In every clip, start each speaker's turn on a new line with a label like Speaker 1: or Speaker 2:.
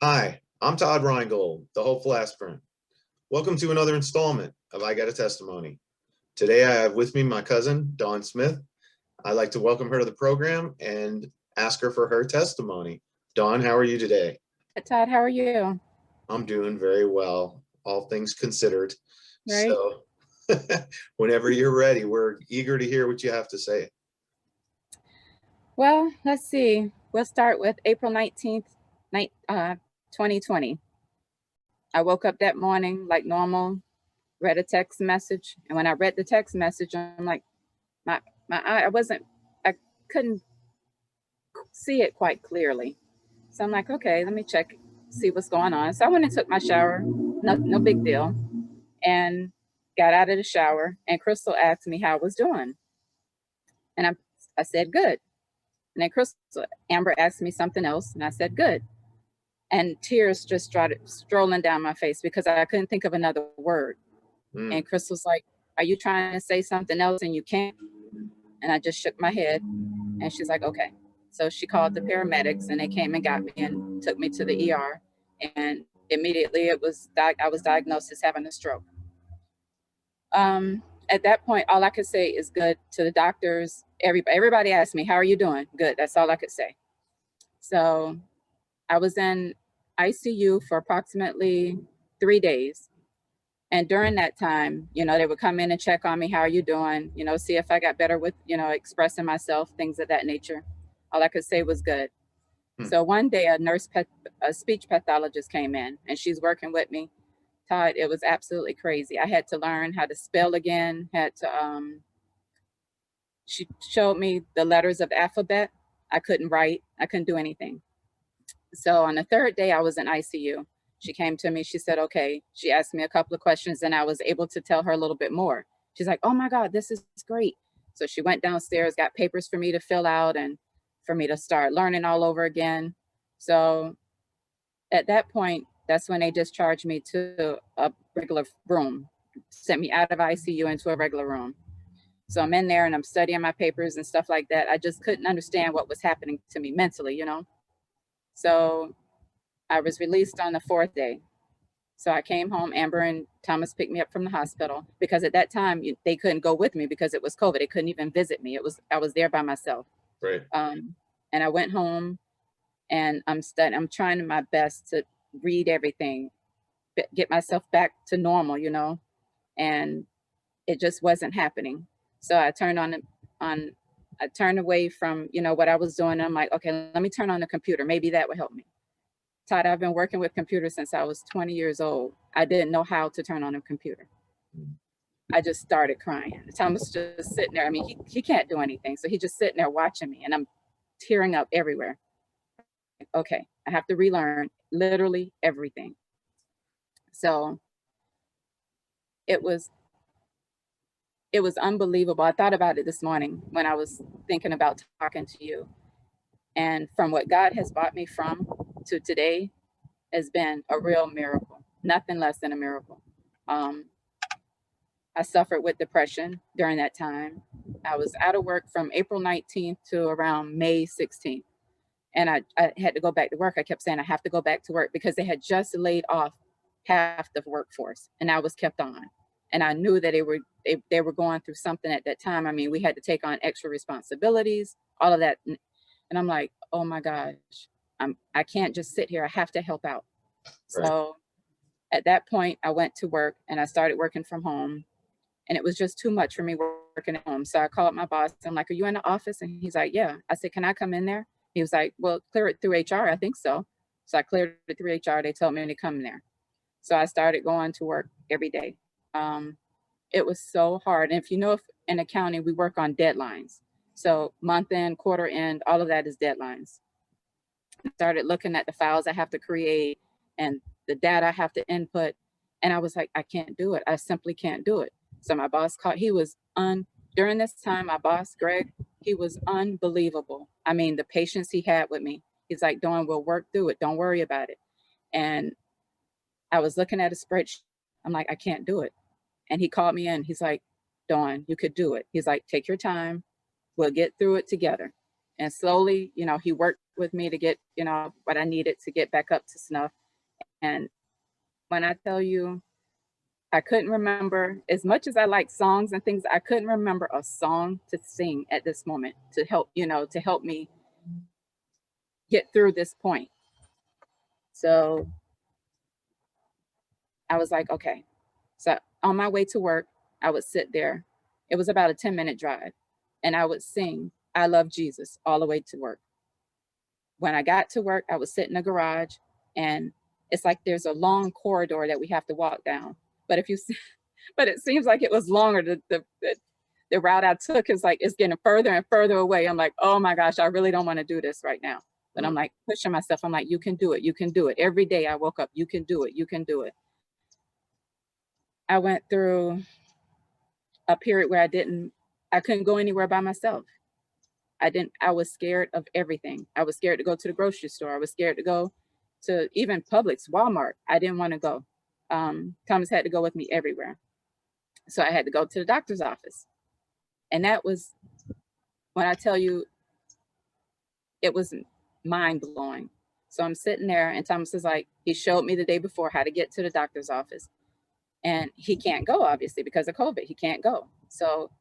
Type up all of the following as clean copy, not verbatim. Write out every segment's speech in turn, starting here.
Speaker 1: Hi, I'm Todd Rheingold, the hopeful aspirant. Welcome to another installment of I Got a Testimony. Today I have with me my cousin, Dawn Smith. I'd like to welcome her to the program and ask her for her testimony. Dawn, how are you today?
Speaker 2: Todd, how are you?
Speaker 1: I'm doing very well, all things considered.
Speaker 2: Right.
Speaker 1: So whenever you're ready, we're eager to hear what you have to say.
Speaker 2: Well, let's see. We'll start with April 19th, 2020. I woke up that morning like normal, read a text message. And when I read the text message, I'm like, my, I couldn't see it quite clearly. So I'm like, okay, let me check, see what's going on. So I went and took my shower, no big deal. And got out of the shower and Crystal asked me how I was doing. And I said, good. And then Amber asked me something else, and I said, good. And tears just started strolling down my face because I couldn't think of another word.
Speaker 1: Mm.
Speaker 2: And Crystal's like, are you trying to say something else and you can't? And I just shook my head, and she's like, okay. So she called the paramedics, and they came and got me and took me to the ER. And immediately I was diagnosed as having a stroke. At that point, all I could say is good to the doctors. Everybody asked me, how are you doing? Good. That's all I could say. So I was in ICU for approximately 3 days. And during that time, they would come in and check on me. How are you doing? See if I got better with, expressing myself, things of that nature. All I could say was good.
Speaker 1: Hmm.
Speaker 2: So one day a speech pathologist came in and she's working with me. Todd, it was absolutely crazy. I had to learn how to spell again, she showed me the letters of the alphabet. I couldn't write, I couldn't do anything. So on the third day I was in ICU, she came to me, she said, okay, she asked me a couple of questions and I was able to tell her a little bit more. She's like, oh my God, this is great. So she went downstairs, got papers for me to fill out and for me to start learning all over again. So at that point, that's when they discharged me to a regular room, sent me out of ICU into a regular room. So I'm in there and I'm studying my papers and stuff like that. I just couldn't understand what was happening to me mentally. So I was released on the fourth day. So I came home. Amber and Thomas picked me up from the hospital because at that time they couldn't go with me because it was COVID. They couldn't even visit me. I was there by myself.
Speaker 1: Right.
Speaker 2: And I went home and I'm studying. I'm trying my best to read everything, get myself back to normal. And it just wasn't happening. So on. I turned away from what I was doing. And I'm like, okay, let me turn on the computer. Maybe that would help me. Todd, I've been working with computers since I was 20 years old. I didn't know how to turn on a computer. I just started crying. Thomas just sitting there. I mean, he can't do anything. So he's just sitting there watching me and I'm tearing up everywhere. Okay, I have to relearn literally everything. So it was it was unbelievable. I thought about it this morning when I was thinking about talking to you. And from what God has brought me from to today has been a real miracle, nothing less than a miracle. Um, I suffered with depression during that time. I was out of work from April 19th to around May 16th. And I had to go back to work. I kept saying I have to go back to work because they had just laid off half the workforce and I was kept on. And I knew that they were going through something at that time. I mean, we had to take on extra responsibilities, all of that. And I'm like, oh my gosh, I can't just sit here. I have to help out.
Speaker 1: Right.
Speaker 2: So at that point, I went to work and I started working from home. And it was just too much for me working at home. So I called my boss. I'm like, are you in the office? And he's like, yeah. I said, can I come in there? He was like, well, clear it through HR. I think so. So I cleared it through HR. They told me to come in there. So I started going to work every day. Um, it was so hard. And if in accounting, we work on deadlines. So month end, quarter end, all of that is deadlines. I started looking at the files I have to create and the data I have to input. And I was like, I can't do it. I simply can't do it. So my boss called, during this time, my boss, Greg, he was unbelievable. I mean, the patience he had with me. He's like, Dawn, we'll work through it. Don't worry about it. And I was looking at a spreadsheet. I'm like, I can't do it. And he called me in. He's like, Dawn, you could do it. He's like, take your time. We'll get through it together. And slowly, he worked with me to get, what I needed to get back up to snuff. And when I tell you, I couldn't remember, as much as I like songs and things, I couldn't remember a song to sing at this moment to help, to help me get through this point. So I was like, okay. So on my way to work, I would sit there. It was about a 10-minute drive, and I would sing I Love Jesus all the way to work. When I got to work, I would sit in the garage, and it's like there's a long corridor that we have to walk down. But if you see, but it seems like it was longer. The route I took is like it's getting further and further away. I'm like, oh my gosh, I really don't want to do this right now. But I'm like pushing myself. I'm like, you can do it. You can do it. Every day I woke up, you can do it. You can do it. I went through a period where I couldn't go anywhere by myself. I was scared of everything. I was scared to go to the grocery store. I was scared to go to even Publix, Walmart. I didn't want to go. Thomas had to go with me everywhere. So I had to go to the doctor's office. And that was, when I tell you, it was mind blowing. So I'm sitting there and Thomas is like, he showed me the day before how to get to the doctor's office. And he can't go, obviously, because of COVID. He can't go. So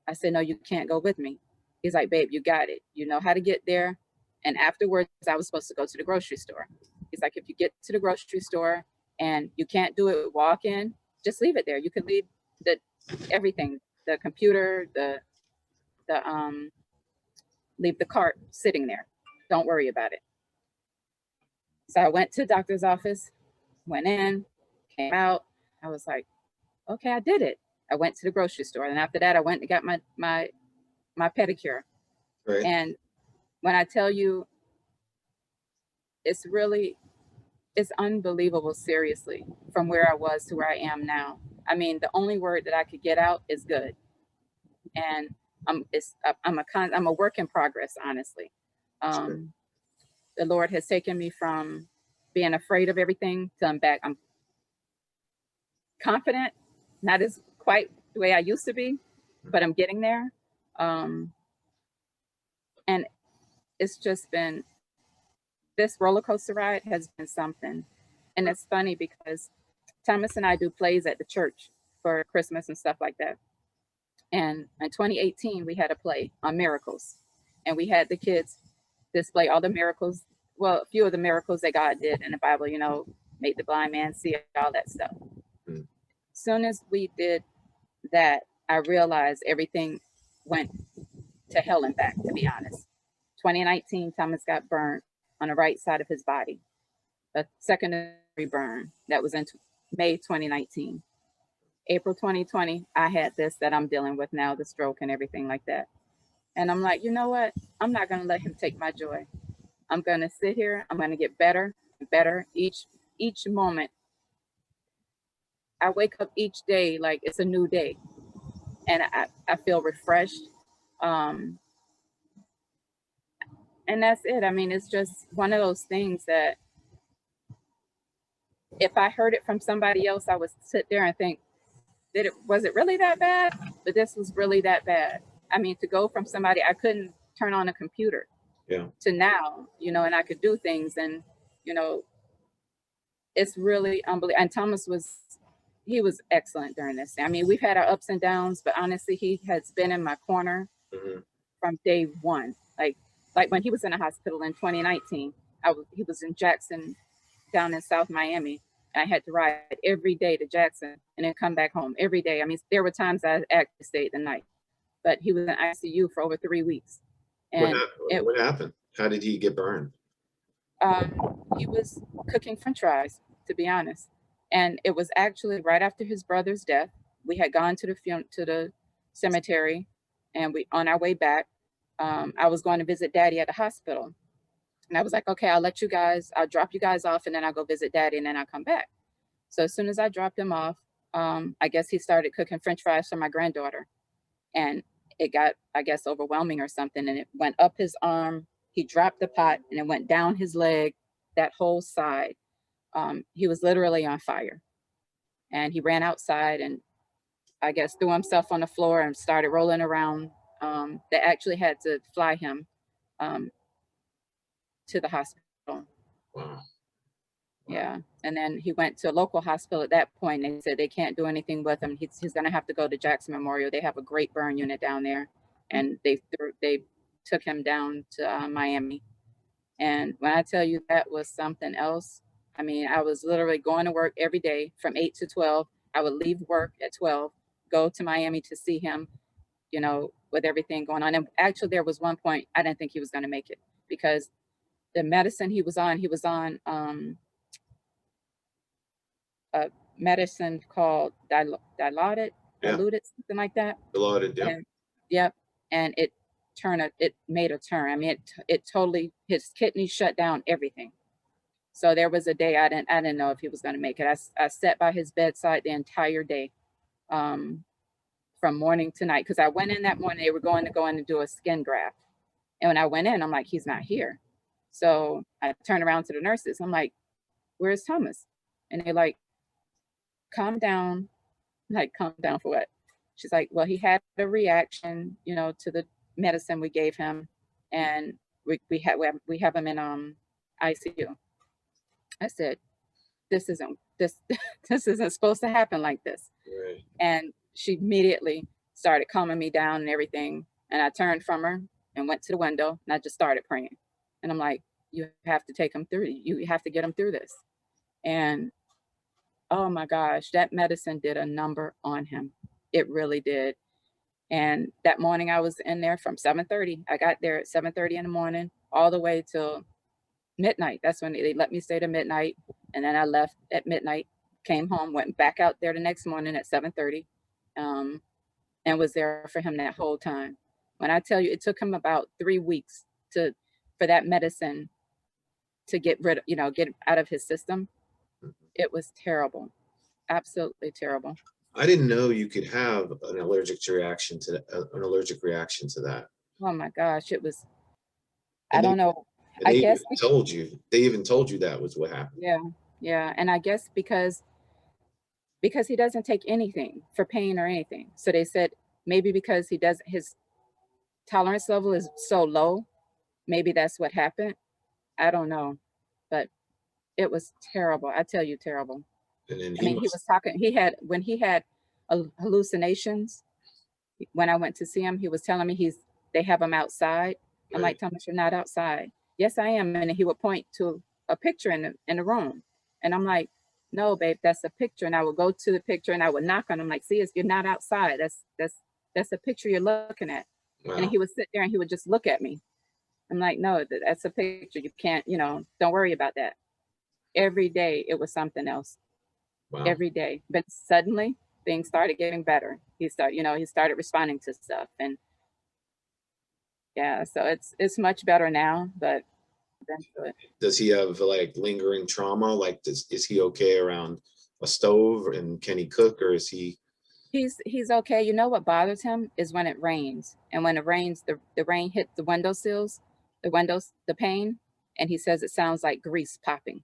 Speaker 2: I said, no, you can't go with me. He's like, babe, you got it. You know how to get there. And afterwards, I was supposed to go to the grocery store. He's like, if you get to the grocery store and you can't do it, walk in, just leave it there. You can leave everything, the computer, leave the cart sitting there. Don't worry about it. So I went to the doctor's office, went in, came out. I was like, okay, I did it. I went to the grocery store. And after that, I went and got my pedicure.
Speaker 1: Right.
Speaker 2: And when I tell you, it's unbelievable, seriously, from where I was to where I am now. I mean, the only word that I could get out is good. And I'm a work in progress, honestly. The Lord has taken me from being afraid of everything to I'm confident, not as quite the way I used to be, but I'm getting there. And it's just been, this roller coaster ride has been something. And it's funny because Thomas and I do plays at the church for Christmas and stuff like that. And in 2018, we had a play on miracles. And we had the kids display all the miracles, well, a few of the miracles that God did in the Bible, make the blind man see, all that stuff. As soon as we did that, I realized everything went to hell and back, to be honest. 2019, Thomas got burned on the right side of his body, a secondary burn that was in May 2019. April 2020, I had this that I'm dealing with now, the stroke and everything like that. And I'm like, you know what? I'm not going to let him take my joy. I'm going to sit here. I'm going to get better and better each moment. I wake up each day like it's a new day. And I feel refreshed. And that's it. I mean, it's just one of those things that if I heard it from somebody else, I would sit there and think, was it really that bad? But this was really that bad. I mean, to go from somebody, I couldn't turn on a computer, to now, and I could do things, and, it's really unbelievable. And Thomas he was excellent during this. I mean, we've had our ups and downs, but honestly, he has been in my corner from day one. Like when he was in the hospital in 2019, he was in Jackson, down in South Miami. I had to ride every day to Jackson and then come back home every day. I mean, there were times I actually stayed the night, but he was in ICU for over 3 weeks. And
Speaker 1: what happened? How did he get burned?
Speaker 2: He was cooking French fries, to be honest. And it was actually right after his brother's death. We had gone to the cemetery, and on our way back, I was going to visit Daddy at the hospital. And I was like, okay, I'll drop you guys off, and then I'll go visit Daddy, and then I'll come back. So as soon as I dropped him off, I guess he started cooking French fries for my granddaughter. And it got, I guess, overwhelming or something. And it went up his arm. He dropped the pot, and it went down his leg, that whole side. He was literally on fire. And he ran outside and I guess threw himself on the floor and started rolling around. They actually had to fly him um, to the hospital.
Speaker 1: Wow.
Speaker 2: Yeah. And then he went to a local hospital at that point. They said they can't do anything with him. He's going to have to go to Jackson Memorial. They have a great burn unit down there. And they took him down to Miami. And when I tell you that was something else, I mean, I was literally going to work every day from 8 to 12. I would leave work at 12, go to Miami to see him, with everything going on. And actually, there was one point I didn't think he was going to make it because the medicine he was on a medicine called
Speaker 1: Yeah.
Speaker 2: diluted, something like that.
Speaker 1: Allotted. Yeah.
Speaker 2: And yep, and it made a turn. I mean, it totally, his kidneys shut down everything. So there was a day I didn't know if he was going to make it. I sat by his bedside the entire day, um, from morning to night, because I went in that morning. They were going to go in and do a skin graft, and when I went in, I'm like, he's not here. So I turned around to the nurses. I'm like, where's Thomas? And they're like, calm down. Like, calm down for what? She's like, well, he had a reaction, to the medicine we gave him, and we have him in ICU. I said, this this isn't supposed to happen like this.
Speaker 1: Right.
Speaker 2: And she immediately started calming me down and everything. And I turned from her and went to the window and I just started praying. And I'm like, you have to take him through. You have to get him through this. And oh my gosh, that medicine did a number on him. It really did. And that morning I was in there from 7:30. I got there at 7:30 in the morning, all the way till midnight. That's when they let me stay to midnight. And then I left at midnight, came home, went back out there the next morning at 7:30, and was there for him that whole time. When I tell you, it took him about 3 weeks for that medicine to get rid of, get out of his system. It was terrible, absolutely terrible.
Speaker 1: I didn't know you could have an allergic reaction to that.
Speaker 2: Oh my gosh, it was, I
Speaker 1: And
Speaker 2: don't know.
Speaker 1: and
Speaker 2: I
Speaker 1: they even
Speaker 2: guess,
Speaker 1: told you that was what happened.
Speaker 2: yeah, yeah. And I guess because he doesn't take anything for pain or anything. So they said maybe because his tolerance level is so low, maybe that's what happened. I don't know, but it was terrible. I tell you, terrible.
Speaker 1: And then
Speaker 2: I mean, when he had hallucinations, when I went to see him, he was telling me they have him outside. I'm
Speaker 1: right.
Speaker 2: like, Thomas, you're not outside. Yes, I am. And he would point to a picture in the room. And I'm like, no, babe, that's a picture. And I would go to the picture and I would knock on him like, see, you're not outside. That's a picture you're looking at. And
Speaker 1: Wow.
Speaker 2: he would sit there and he would just look at me. I'm like, no, that's a picture. You can't, don't worry about that. Every day it was something else.
Speaker 1: Wow.
Speaker 2: Every day. But suddenly things started getting better. He started responding to stuff. And yeah, so it's much better now, but eventually.
Speaker 1: Does he have like lingering trauma? Like, is he okay around a stove, and can he cook, or is he?
Speaker 2: He's okay. You know what bothers him is when it rains. And when it rains, the rain hits the windowsills, the pane, and he says it sounds like grease popping.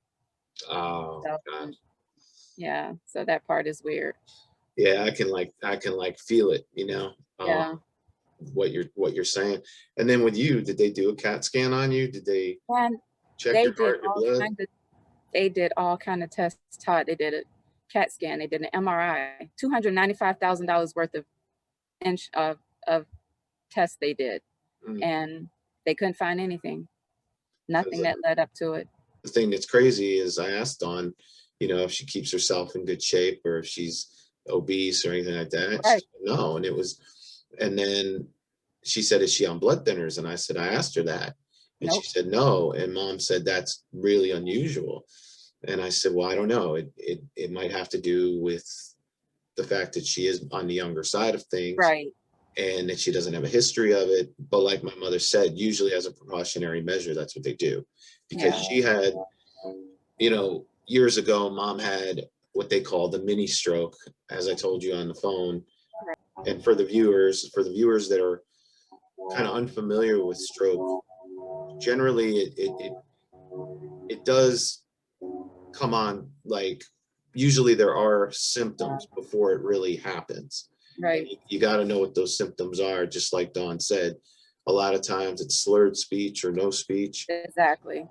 Speaker 1: Oh
Speaker 2: So
Speaker 1: God.
Speaker 2: yeah, so that part is weird.
Speaker 1: Yeah, I can like feel it.
Speaker 2: Yeah.
Speaker 1: What you're saying. And then with you, did they do a CAT scan on you? Did they
Speaker 2: And
Speaker 1: check
Speaker 2: they
Speaker 1: your
Speaker 2: did
Speaker 1: heart, your
Speaker 2: all
Speaker 1: blood?
Speaker 2: kinds of they did all kind of tests, Todd. They did a CAT scan, they did an MRI, $295,000 worth of tests they did,
Speaker 1: Mm.
Speaker 2: and they couldn't find anything,
Speaker 1: 'Cause
Speaker 2: nothing that led up to it.
Speaker 1: the thing that's crazy is I asked Dawn, if she keeps herself in good shape or if she's obese or anything like that. She
Speaker 2: Right.
Speaker 1: said no, and then she said, "Is she on blood thinners?" And I said, I asked her that, and she
Speaker 2: Nope.
Speaker 1: said no. And Mom said that's really unusual. And I said, well, I don't know. It might have to do with the fact that she is on the younger side of things
Speaker 2: Right.
Speaker 1: and that she doesn't have a history of it. But like my mother said, usually as a precautionary measure, that's what they do. Because
Speaker 2: Yeah.
Speaker 1: she had, years ago, Mom had what they call the mini stroke, as I told you on the phone.
Speaker 2: Right.
Speaker 1: And for the viewers that are kind of unfamiliar with stroke, generally it does come on, like, usually there are symptoms before it really happens. And
Speaker 2: Right.
Speaker 1: you got to know what those symptoms are, just like Dawn said. a lot of times it's slurred speech or no speech,
Speaker 2: Exactly.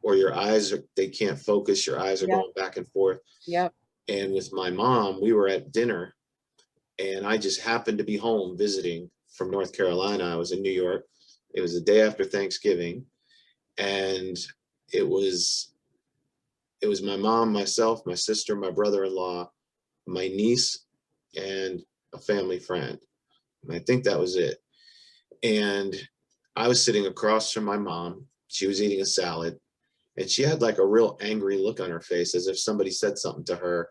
Speaker 1: or your eyes are, they can't focus, your eyes are
Speaker 2: Yep.
Speaker 1: going back and forth.
Speaker 2: Yep.
Speaker 1: And with my mom, we were at dinner and I just happened to be home visiting from North Carolina. I was in New York. It was the day after Thanksgiving, and it was my mom, myself, my sister, my brother-in-law, my niece, and a family friend. And I think that was it. And I was sitting across from my mom. She was eating a salad, and she had like a real angry look on her face, as if somebody said something to her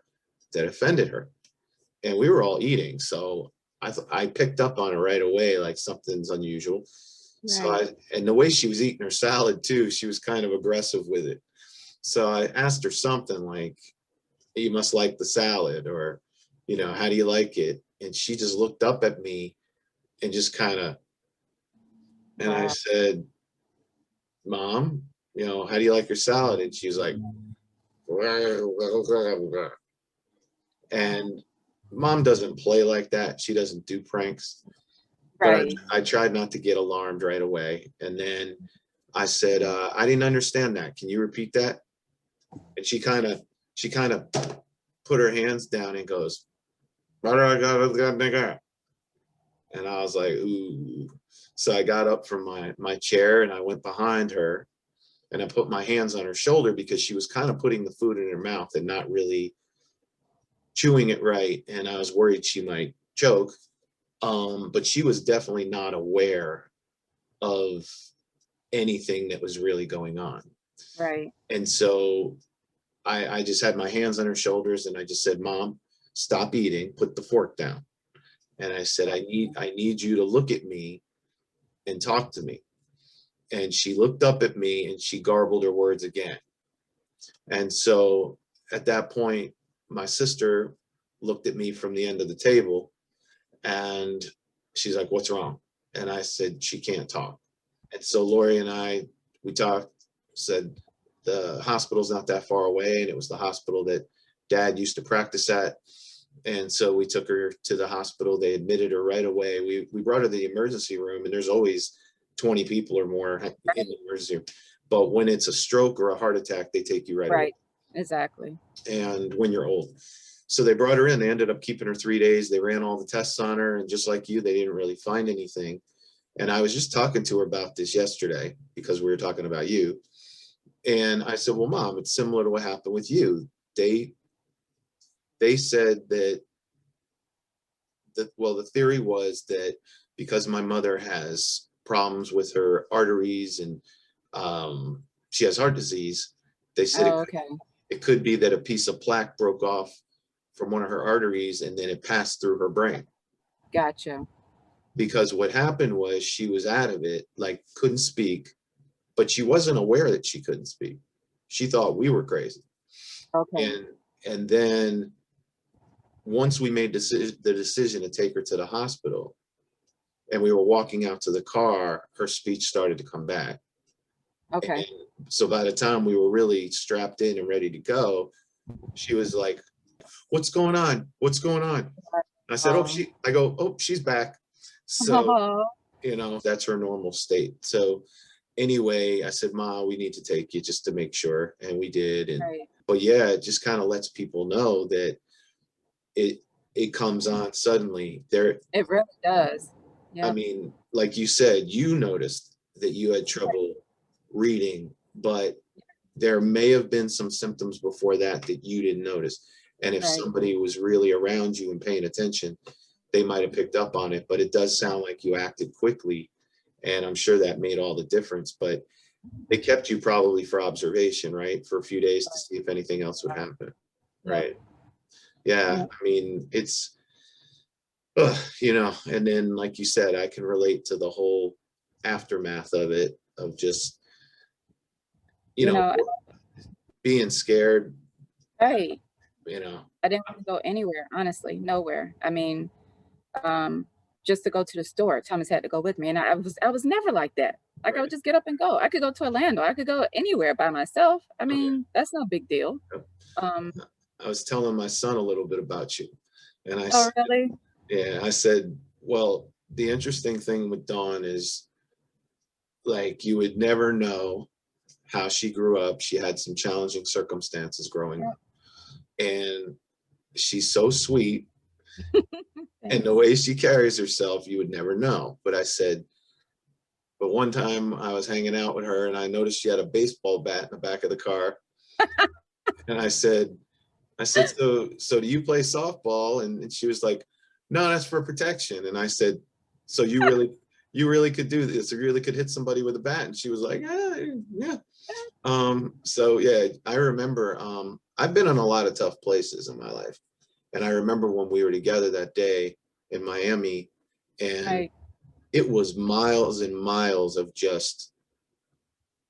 Speaker 1: that offended her. And we were all eating, so I picked up on it right away, like something's unusual. So
Speaker 2: Right.
Speaker 1: and the way she was eating her salad too, she was kind of aggressive with it. So I asked her something like, "You must like the salad," or, "How do you like it?" And she just looked up at me and just kind of, and I
Speaker 2: Wow.
Speaker 1: said, "Mom, how do you like your salad?" And she was like, and mom doesn't play like that. She doesn't do pranks. But
Speaker 2: Right.
Speaker 1: I tried not to get alarmed right away. And then I said, I didn't understand that. Can you repeat that? And she kind of put her hands down and goes, and I was like, ooh. So I got up from my chair and I went behind her and I put my hands on her shoulder because she was kind of putting the food in her mouth and not really chewing it right. And I was worried she might choke. But she was definitely not aware of anything that was really going on.
Speaker 2: Right.
Speaker 1: And so I just had my hands on her shoulders and I just said, "Mom, stop eating, put the fork down." And I said, I need you to look at me and talk to me. And she looked up at me and she garbled her words again. And so at that point, my sister looked at me from the end of the table and she's like, "What's wrong?" And I said, "She can't talk." And so Lori and we talked, said the hospital's not that far away. And it was the hospital that dad used to practice at. And so we took her to the hospital. They admitted her right away. We brought her to the emergency room, and there's always 20 people or more in the emergency room. But when it's a stroke or a heart attack, they take you right away.
Speaker 2: Right. Exactly.
Speaker 1: And when you're old. So they brought her in. They ended up keeping her 3 days. They ran all the tests on her. And just like you, they didn't really find anything. And I was just talking to her about this yesterday because we were talking about you. And I said, "Well, Mom, it's similar to what happened with you. They said that the theory was that because my mother has problems with her arteries and she has heart disease, they said
Speaker 2: Oh, okay.
Speaker 1: it could be that a piece of plaque broke off from one of her arteries and then it passed through her brain."
Speaker 2: Gotcha.
Speaker 1: Because what happened was she was out of it, like couldn't speak, but she wasn't aware that she couldn't speak. She thought we were crazy.
Speaker 2: Okay.
Speaker 1: And then once we made the decision to take her to the hospital and we were walking out to the car, her speech started to come back.
Speaker 2: Okay.
Speaker 1: And so by the time we were really strapped in and ready to go, she was like, "What's going on? What's going on?" And I said, "Oh,
Speaker 2: Oh.
Speaker 1: she's back." So, that's her normal state. So anyway, I said, "Ma, we need to take you just to make sure." And we did.
Speaker 2: Right.
Speaker 1: But yeah, it just kind of lets people know that it comes on suddenly.
Speaker 2: It really does.
Speaker 1: I
Speaker 2: Yep.
Speaker 1: mean, like you said, you noticed that you had trouble reading, but there may have been some symptoms before that that you didn't notice. And if
Speaker 2: Right.
Speaker 1: somebody was really around you and paying attention, they might have picked up on it. But it does sound like you acted quickly. And I'm sure that made all the difference. But they kept you probably for observation, right? For a few days to see if anything else would happen.
Speaker 2: Yep.
Speaker 1: Right. Yeah.
Speaker 2: Yep.
Speaker 1: I mean, it's, and then like you said, I can relate to the whole aftermath of it, of just, you
Speaker 2: You
Speaker 1: know,
Speaker 2: know,
Speaker 1: being scared,
Speaker 2: right.
Speaker 1: you know.
Speaker 2: I didn't want to go anywhere, honestly, nowhere. I mean, um, just to go to the store. Thomas had to go with me, and I was never like that. Like, I would
Speaker 1: Right.
Speaker 2: just get up and go. I could go to Orlando. I could go anywhere by myself. I
Speaker 1: Oh,
Speaker 2: mean, that's no big deal.
Speaker 1: yeah.
Speaker 2: Um,
Speaker 1: I was telling my son a little bit about you. And
Speaker 2: oh, really?
Speaker 1: yeah, I said, well, the interesting thing with Dawn is like you would never know how she grew up. She had some challenging circumstances growing
Speaker 2: Yep.
Speaker 1: up, and she's so sweet. And the
Speaker 2: Thanks.
Speaker 1: way she carries herself, you would never know. But I said, but one time I was hanging out with her and I noticed she had a baseball bat in the back of the car. And I said, so do you play softball? And she was like, no, that's for protection. And I said, so you really could do this. You really could hit somebody with a bat. And she was like, yeah. So yeah, I remember, I've been in a lot of tough places in my life. And I remember when we were together that day in Miami, and
Speaker 2: Right.
Speaker 1: it was miles and miles of just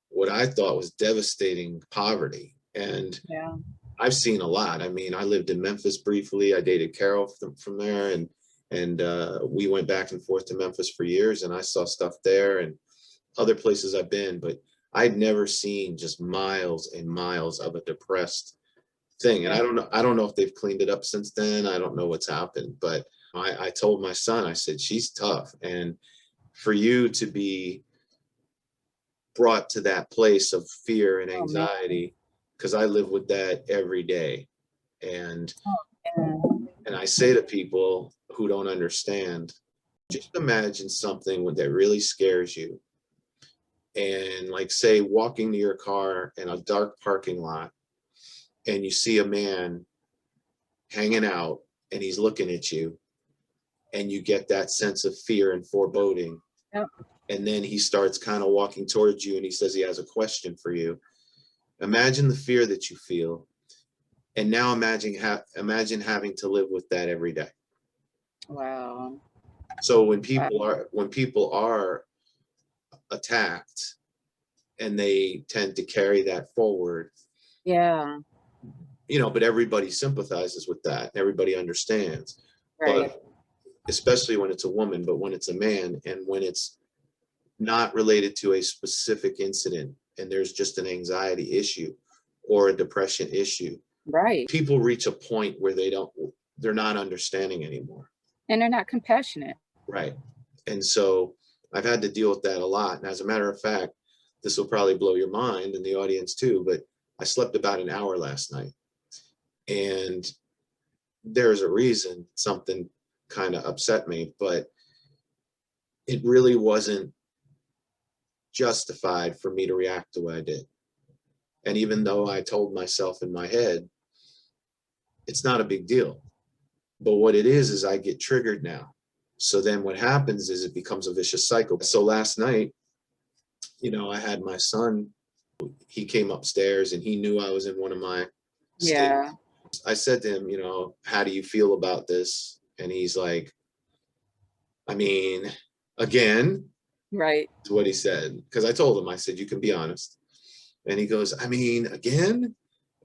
Speaker 1: what I thought was devastating poverty. And
Speaker 2: Yeah.
Speaker 1: I've seen a lot. I mean, I lived in Memphis briefly. I dated Carol from there, and we went back and forth to Memphis for years, and I saw stuff there and other places I've been, but I'd never seen just miles and miles of a depressed thing. And
Speaker 2: Yeah.
Speaker 1: I don't know if they've cleaned it up since then. I don't know what's happened, but I told my son, I said, she's tough. And for you to be brought to that place of fear and
Speaker 2: Oh man.
Speaker 1: anxiety, because I live with that every day. And
Speaker 2: Yeah.
Speaker 1: and I say to people who don't understand, just imagine something that really scares you. And like say walking to your car in a dark parking lot and you see a man hanging out and he's looking at you and you get that sense of fear and foreboding.
Speaker 2: Yep.
Speaker 1: And then he starts kind of walking towards you and he says he has a question for you. Imagine the fear that you feel. And now imagine having to live with that every day.
Speaker 2: Wow.
Speaker 1: So when
Speaker 2: Wow.
Speaker 1: people are attacked and they tend to carry that forward,
Speaker 2: Yeah.
Speaker 1: but everybody sympathizes with that. Everybody understands.
Speaker 2: Right.
Speaker 1: But especially when it's a woman, but when it's a man and when it's not related to a specific incident and there's just an anxiety issue or a depression issue,
Speaker 2: Right.
Speaker 1: people reach a point where they're not understanding anymore.
Speaker 2: And they're not compassionate.
Speaker 1: Right. And so I've had to deal with that a lot. And as a matter of fact, this will probably blow your mind and the audience too, but I slept about an hour last night. And there's a reason something kind of upset me, but it really wasn't justified for me to react the way I did. And even though I told myself in my head, it's not a big deal. But what it is I get triggered now. So then what happens is it becomes a vicious cycle. So last night, I had my son, he came upstairs and he knew I was in one of my states.
Speaker 2: Yeah.
Speaker 1: I said to him, how do you feel about this? And he's like, I mean, again,
Speaker 2: Right.
Speaker 1: is what he said. Because I told him, I said, you can be honest. And he goes, I mean, again?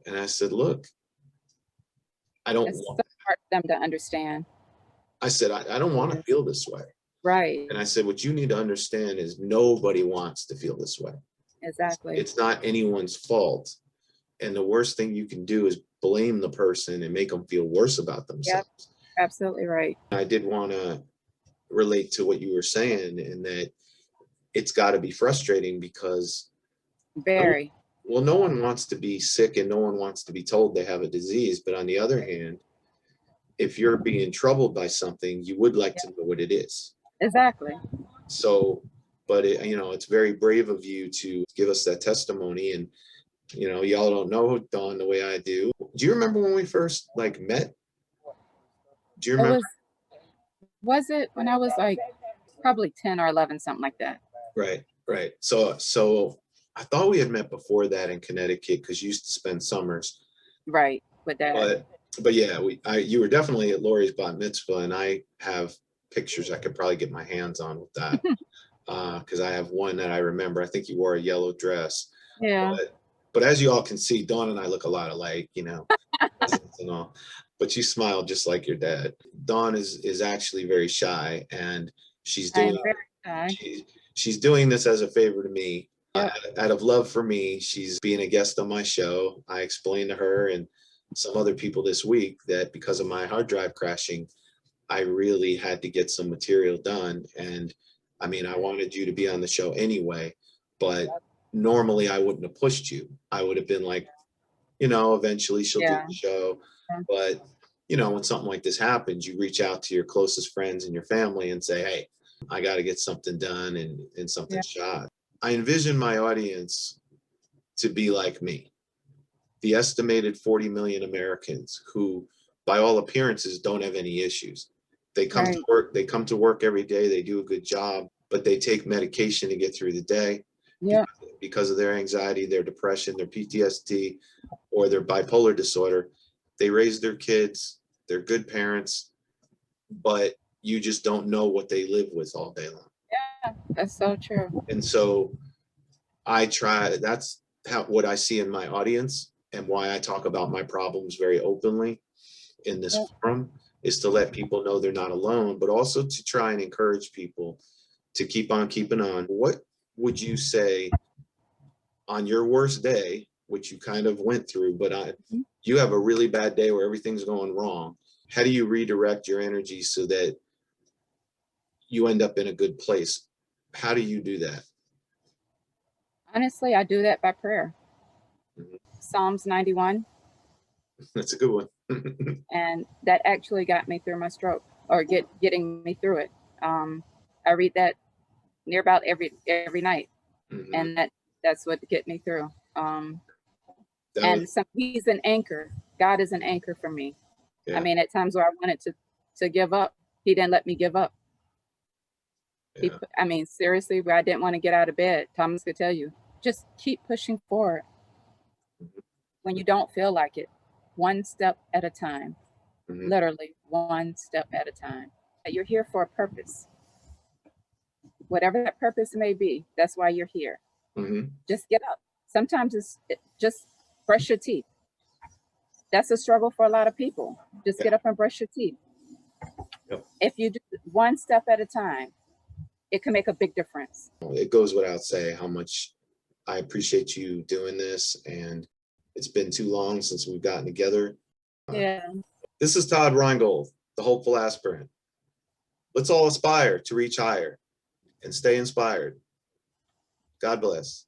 Speaker 1: And I said, look, I don't
Speaker 2: It's so
Speaker 1: want,
Speaker 2: hard for them to understand.
Speaker 1: I said, I don't want to feel this way.
Speaker 2: Right.
Speaker 1: And I said, what you need to understand is nobody wants to feel this way.
Speaker 2: Exactly.
Speaker 1: It's not anyone's fault. And the worst thing you can do is blame the person and make them feel worse about themselves.
Speaker 2: Yep. Absolutely right.
Speaker 1: I did want to relate to what you were saying in that it's got to be frustrating because
Speaker 2: Very.
Speaker 1: no one wants to be sick and no one wants to be told they have a disease. But on the other hand, if you're being troubled by something, you would like to know what it is.
Speaker 2: Exactly.
Speaker 1: So, but it's very brave of you to give us that testimony. And, y'all don't know Dawn the way I do. Do you remember when we first met? Do you
Speaker 2: It
Speaker 1: remember?
Speaker 2: was it when I was like probably 10 or 11, something like that.
Speaker 1: Right, right. So I thought we had met before that in Connecticut because you used to spend summers.
Speaker 2: Right. With that.
Speaker 1: But yeah, you were definitely at Lori's bat mitzvah, and I have pictures I could probably get my hands on with that because I have one that I remember. I think you wore a yellow dress.
Speaker 2: Yeah.
Speaker 1: But as you all can see, Dawn and I look a lot alike, and all. But you smile just like your dad. Dawn is actually very shy, and she's
Speaker 2: I am
Speaker 1: doing
Speaker 2: very shy.
Speaker 1: she's doing this as a favor to me.
Speaker 2: Yep.
Speaker 1: Out of love for me, she's being a guest on my show. I explained to her and some other people this week that because of my hard drive crashing, I really had to get some material done. And I mean, I wanted you to be on the show anyway, but normally I wouldn't have pushed you. I would have been like, eventually she'll do
Speaker 2: Yeah.
Speaker 1: the show. But, when something like this happens, you reach out to your closest friends and your family and say, hey, I got to get something done and something
Speaker 2: Yeah.
Speaker 1: shot. I envision my audience to be like me, the estimated 40 million Americans who, by all appearances, don't have any issues. They come to work, every day, they do a good job, but they take medication to get through the day.
Speaker 2: Yeah.
Speaker 1: Because of their anxiety, their depression, their PTSD, or their bipolar disorder. They raise their kids, they're good parents, but you just don't know what they live with all day long.
Speaker 2: Yeah, that's so true.
Speaker 1: And so that's what I see in my audience, and why I talk about my problems very openly in this forum, is to let people know they're not alone, but also to try and encourage people to keep on keeping on. What would you say on your worst day, which you kind of went through, but you have a really bad day where everything's going wrong? How do you redirect your energy so that you end up in a good place? How do you do that?
Speaker 2: Honestly, I do that by prayer.
Speaker 1: Mhm.
Speaker 2: Psalms 91.
Speaker 1: That's a good one.
Speaker 2: And that actually got me through my stroke, or getting me through it. I read that near about every night,
Speaker 1: Mhm.
Speaker 2: and that's what get me through.
Speaker 1: That was,
Speaker 2: He's an anchor. God is an anchor for me. I
Speaker 1: yeah,
Speaker 2: mean, at times where I wanted to give up, he didn't let me give up.
Speaker 1: yeah.
Speaker 2: I mean, seriously, where I didn't want to get out of bed, Thomas could tell you, just keep pushing forward
Speaker 1: Mhm.
Speaker 2: when you don't feel like it, one step at a time,
Speaker 1: Mhm.
Speaker 2: literally one step at a time. You're here for a purpose. Whatever that purpose may be, that's why you're here.
Speaker 1: Mhm.
Speaker 2: Just get up. Sometimes just brush your teeth. That's a struggle for a lot of people. Just
Speaker 1: Yeah.
Speaker 2: get up and brush your teeth.
Speaker 1: Yep.
Speaker 2: If you do one step at a time, it can make a big difference.
Speaker 1: It goes without saying how much I appreciate you doing this, and it's been too long since we've gotten together.
Speaker 2: Yeah.
Speaker 1: This is Todd Rheingold, the hopeful aspirant. Let's all aspire to reach higher and stay inspired. God bless.